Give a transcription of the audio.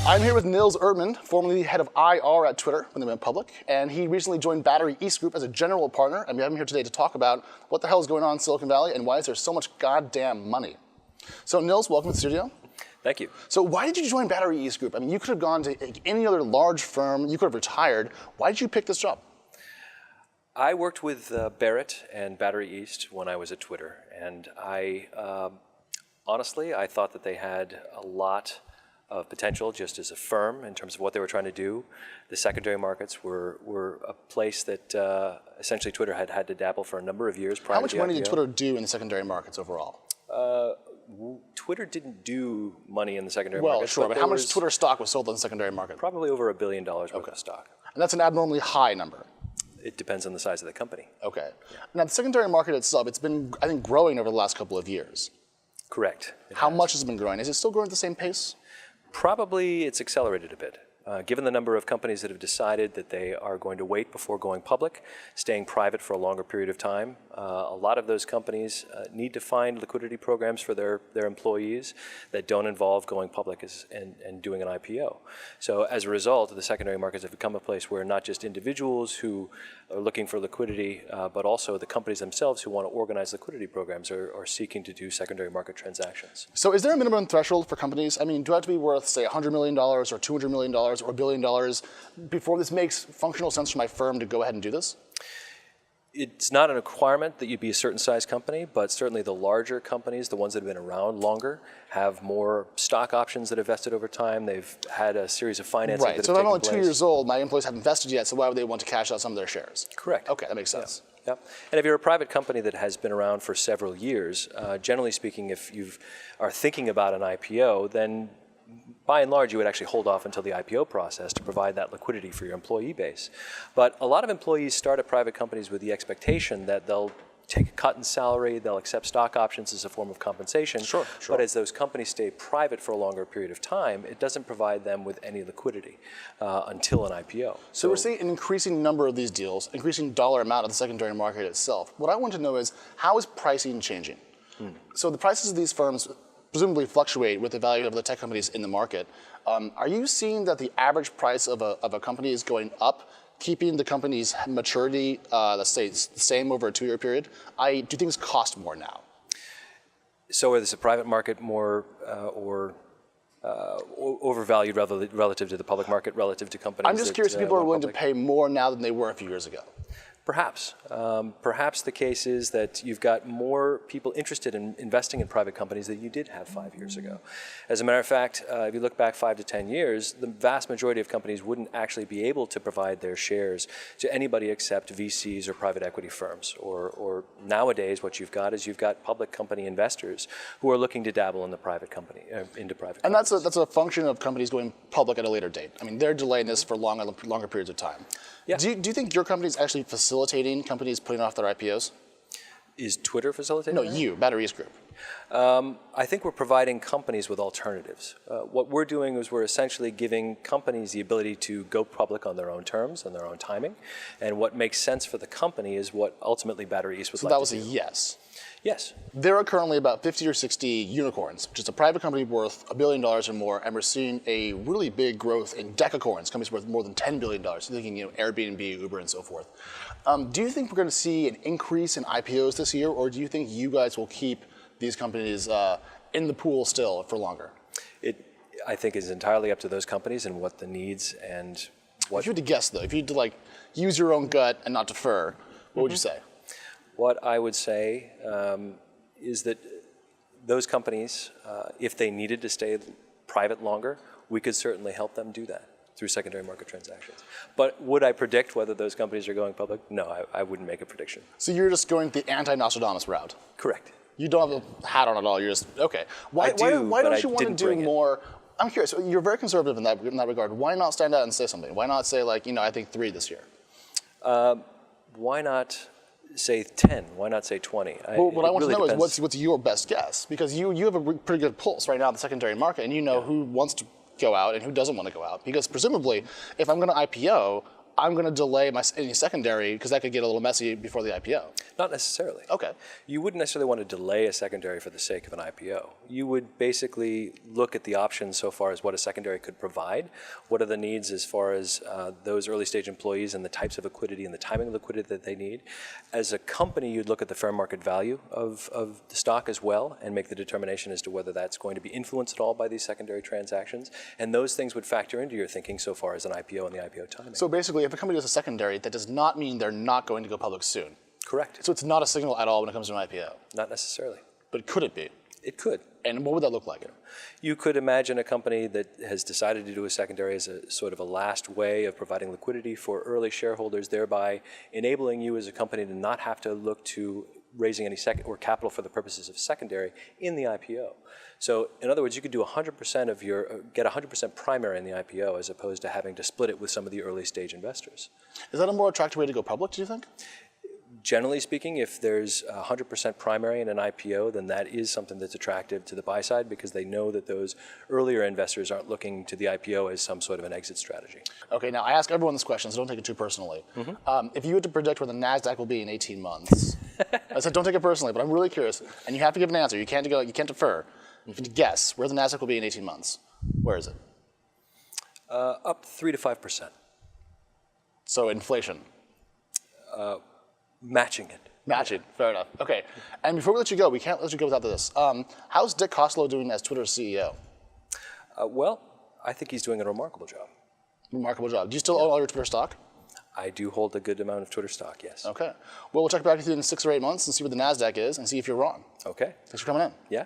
I'm here with Nils Erdmann, formerly head of IR at Twitter when they went public, and he recently joined Battery East Group as a general partner, and we have him here today to talk about what the hell is going on in Silicon Valley and why is there so much goddamn money. So Nils, welcome to the studio. Thank you. So why did you join Battery East Group? I mean, you could have gone to any other large firm, you could have retired. Why did you pick this job? I worked with Barrett and Battery East when I was at Twitter, and honestly, I thought that they had a lot of potential just as a firm in terms of what they were trying to do. The secondary markets were a place that essentially Twitter had had to dabble for a number of years prior to the IPO. How much money did Twitter do in the secondary markets overall? Twitter didn't do money in the secondary market. markets. Well, sure, but how much Twitter stock was sold in the secondary market? Probably over $1 billion worth of stock. And that's an abnormally high number. It depends on the size of the company. Okay. Yeah. Now, the secondary market itself, it's been, I think, growing over the last couple of years. Correct. How much has it been growing? Is it still growing at the same pace? Probably it's accelerated a bit. Given the number of companies that have decided that they are going to wait before going public, staying private for a longer period of time, a lot of those companies need to find liquidity programs for their employees that don't involve going public and doing an IPO. So as a result, the secondary markets have become a place where not just individuals who are looking for liquidity, but also the companies themselves who want to organize liquidity programs are seeking to do secondary market transactions. So is there a minimum threshold for companies? I mean, do I have to be worth, say, $100 million or $200 million or $1 billion before this makes functional sense for my firm to go ahead and do this? It's not a requirement that you be a certain size company, but certainly the larger companies, the ones that have been around longer, have more stock options that have vested over time. They've had a series of financing that have taken place. So if I'm only 2 years old, my employees haven't vested yet, so why would they want to cash out some of their shares? Correct. Okay, that makes sense. Yeah. And if you're a private company that has been around for several years, generally speaking, if you are thinking about an IPO, then by and large, you would actually hold off until the IPO process to provide that liquidity for your employee base. But a lot of employees start at private companies with the expectation that they'll take a cut in salary, they'll accept stock options as a form of compensation. Sure. But as those companies stay private for a longer period of time, it doesn't provide them with any liquidity until an IPO. So we're seeing an increasing number of these deals, increasing dollar amount of the secondary market itself. What I want to know is, how is pricing changing? So the prices of these firms presumably fluctuate with the value of the tech companies in the market. Are you seeing that the average price of a company is going up, keeping the company's maturity, let's say, the same over a 2-year period? Do things cost more now? So is the private market more overvalued relative to the public market, relative to companies? I'm just curious if people are willing to pay more now than they were a few years ago. Perhaps. Perhaps the case is that you've got more people interested in investing in private companies than you did have 5 years ago. As a matter of fact, if you look back 5 to 10 years, the vast majority of companies wouldn't actually be able to provide their shares to anybody except VCs or private equity firms. Or nowadays, what you've got is you've got public company investors who are looking to dabble in the private company, into private companies. And that's a function of companies going public at a later date. I mean, they're delaying this for longer periods of time. Yeah. Do you think your company is actually facilitating companies putting off their IPOs? Is Twitter facilitating that? No, you, Battery East Group. I think we're providing companies with alternatives. What we're doing is we're essentially giving companies the ability to go public on their own terms and their own timing. And what makes sense for the company is what ultimately Battery East would like to do. So that was a yes. Yes. There are currently about 50 or 60 unicorns, which is a private company worth $1 billion or more, and we're seeing a really big growth in decacorns, companies worth more than $10 billion, so thinking Airbnb, Uber, and so forth. Do you think we're going to see an increase in IPOs this year, or do you think you guys will keep these companies in the pool still for longer? I think it's entirely up to those companies and what the needs and what... If you had to guess, though, if you had to use your own gut and not defer, what would you say? What I would say is that those companies, if they needed to stay private longer, we could certainly help them do that through secondary market transactions. But would I predict whether those companies are going public? No, I wouldn't make a prediction. So you're just going the anti-Nostradamus route? Correct. You don't have a hat on at all, you're just, okay. Why don't you want to do more? I'm curious, you're very conservative in that regard. Why not stand out and say something? Why not say I think 3 this year? Why not say 10? Why not say 20? Well, what I want to know is what's your best guess? Because you have a pretty good pulse right now in the secondary market, and you know who wants to go out and who doesn't want to go out. Because presumably, if I'm going to IPO, I'm going to delay any secondary because that could get a little messy before the IPO. Not necessarily. Okay. You wouldn't necessarily want to delay a secondary for the sake of an IPO. You would basically look at the options so far as what a secondary could provide, what are the needs as far as those early stage employees and the types of liquidity and the timing of liquidity that they need. As a company, you'd look at the fair market value of the stock as well and make the determination as to whether that's going to be influenced at all by these secondary transactions. And those things would factor into your thinking so far as an IPO and the IPO timing. So basically, if a company does a secondary, that does not mean they're not going to go public soon. Correct. So it's not a signal at all when it comes to an IPO. Not necessarily. But could it be? It could. And what would that look like? You could imagine a company that has decided to do a secondary as a sort of a last way of providing liquidity for early shareholders, thereby enabling you as a company to not have to look to raising any capital for the purposes of secondary in the IPO. So in other words, you could do 100% of get 100% primary in the IPO as opposed to having to split it with some of the early stage investors. Is that a more attractive way to go public, do you think? Generally speaking, if there's 100% primary in an IPO, then that is something that's attractive to the buy side because they know that those earlier investors aren't looking to the IPO as some sort of an exit strategy. Okay, now I ask everyone this question, so don't take it too personally. If you had to predict where the NASDAQ will be in 18 months, I said don't take it personally, but I'm really curious, and you have to give an answer. You can't defer. If you guess where the NASDAQ will be in 18 months, where is it? Up 3 to 5%. So inflation. Matching it. Matching, fair enough. Okay, and before we let you go, we can't let you go without this. How's Dick Costolo doing as Twitter's CEO? Well, I think he's doing a remarkable job. Remarkable job. Do you still own all your Twitter stock? I do hold a good amount of Twitter stock, yes. Okay. Well, we'll check back with you in 6 or 8 months and see where the NASDAQ is and see if you're wrong. Okay. Thanks for coming in. Yeah.